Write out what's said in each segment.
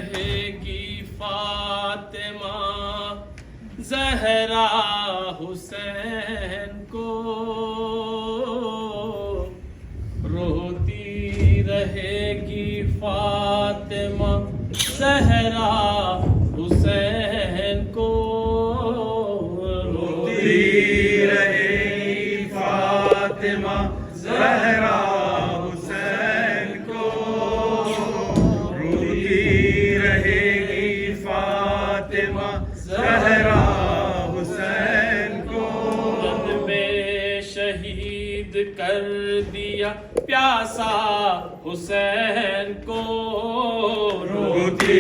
रहेगी फातिमा ज़हरा हुसैन को, रोती रहेगी फातिमा ज़हरा हुसैन को, रोती रहेगी फातिमा ज़हरा हुसैन को, रोती रहेगी फातिमा ज़हरा हुसैन को। रद में शहीद कर दिया प्यासा हुसैन को, रोती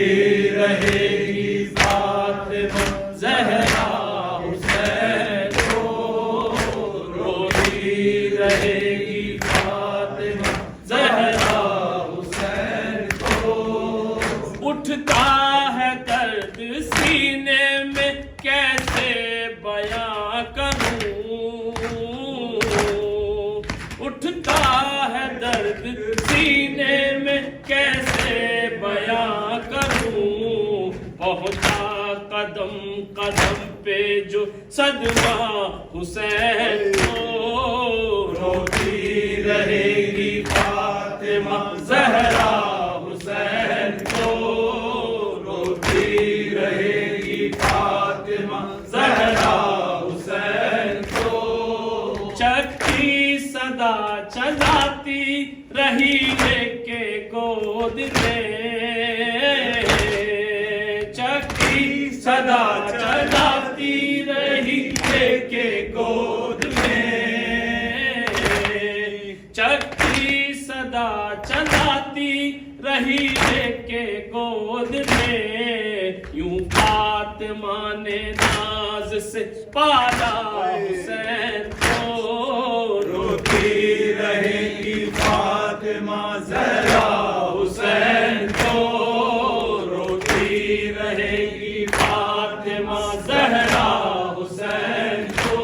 रहेगी फातिमा ज़हरा हुसैन को, रोती रहेगी फातिमा ज़हरा हुसैन को। उठता है दर्द सीने में कैसे बयां करूं, उठता है दर्द सीने में कैसे बयां करूं, पहुंचा कदम कदम पे जो सदमा हुसैन को, रोती रहेगी फातिमा ज़हरा हुसैन को, रोती रहेगी फातिमा ज़हरा हुसैन को। चक्की सदा चलाती रही लेके गोद में, चक्की सदा चलाती रही लेके गोद में, चक्की सदा चलाती रही लेके गोद में, यूं फातिमा ने नाज से पाला हुसैन को, रोती रहेगी फातिमा ज़हरा हुसैन को, रोती रहेगी फातिमा ज़हरा हुसैन को।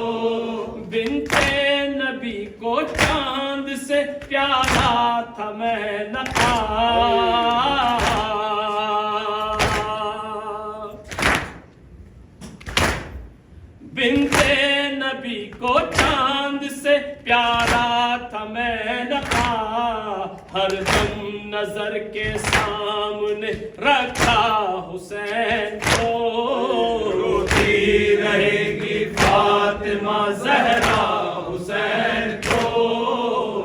बिन्ते नबी को चांद से प्यारा था मैं नखा, बिन्ते नबी को चांद से प्यारा था मैं नखा, हर दम नजर के सामने रखा हुसैन को, रोती रहेगी फातिमा ज़हरा हुसैन को,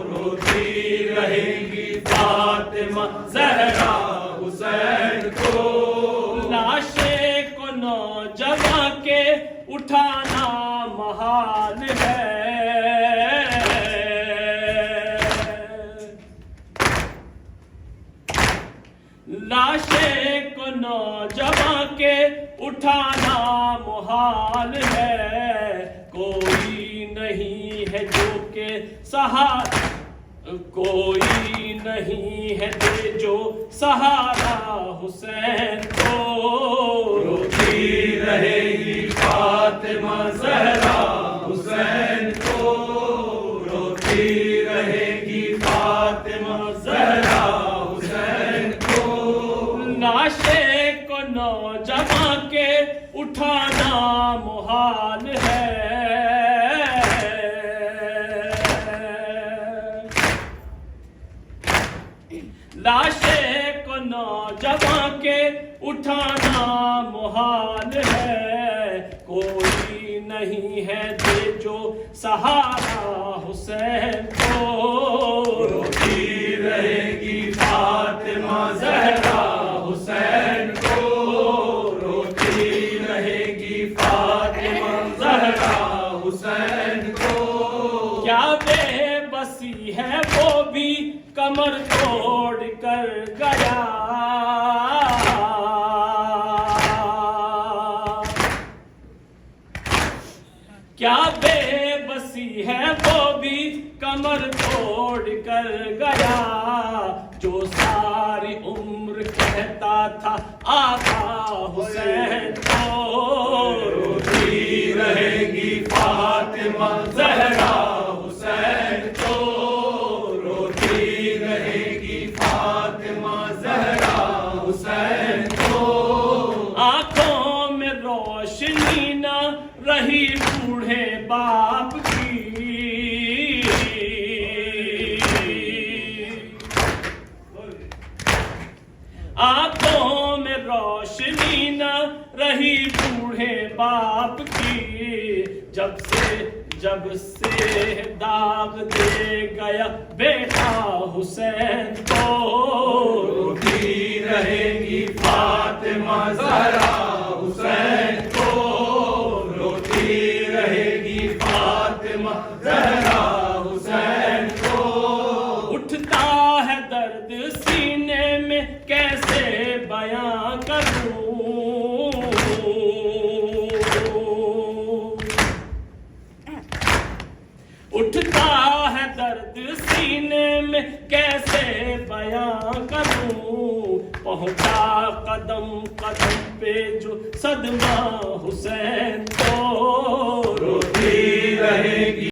रोती रहेगी फातिमा ज़हरा हुसैन को। लाशे को नौजवां के उठाना महाल है, लाशे को नौजवां के उठाना मुहाल है, कोई नहीं है जो के सहारा, कोई नहीं है दे जो सहारा हुसैन को, रोती रहेगी फातिमा ज़हरा हुसैन को, रोती रहेगी फातिमा ज़हरा हुसैन को। नाशे को नौजवां के उठाना मुहाल है, लाशे को नौजवां के उठाना मुहाल है, कोई नहीं है दे जो सहारा हुसैन को, रोती रहेगी फातिमा ज़हरा हुसैन को, रोती रहेगी फातिमा ज़हरा हुसैन को। क्या बेबसी है वो भी कमर तोड़ कर गया, क्या बेबसी है वो भी कमर तोड़ कर गया, जो सारी उम्र कहता था आका हुसैन को, रोती रहेगी फातिमा ज़हरा हुसैन को, रोती रहेगी फातिमा ज़हरा हुसैन को। आंखों में रोशनी न रही बूढ़े बाप की, जब से दाग दे गया बेटा हुसैन को। रोती रहेगी फातिमा ज़हरा हुसैन को, रोती रहेगी फातिमा ज़हरा हुसैन को। उठता है दर्द सीने में कैसे बयां करूं, उठता है दर्द सीने में कैसे बयां करूं। पहुंचा कदम कदम पे जो सदमा हुसैन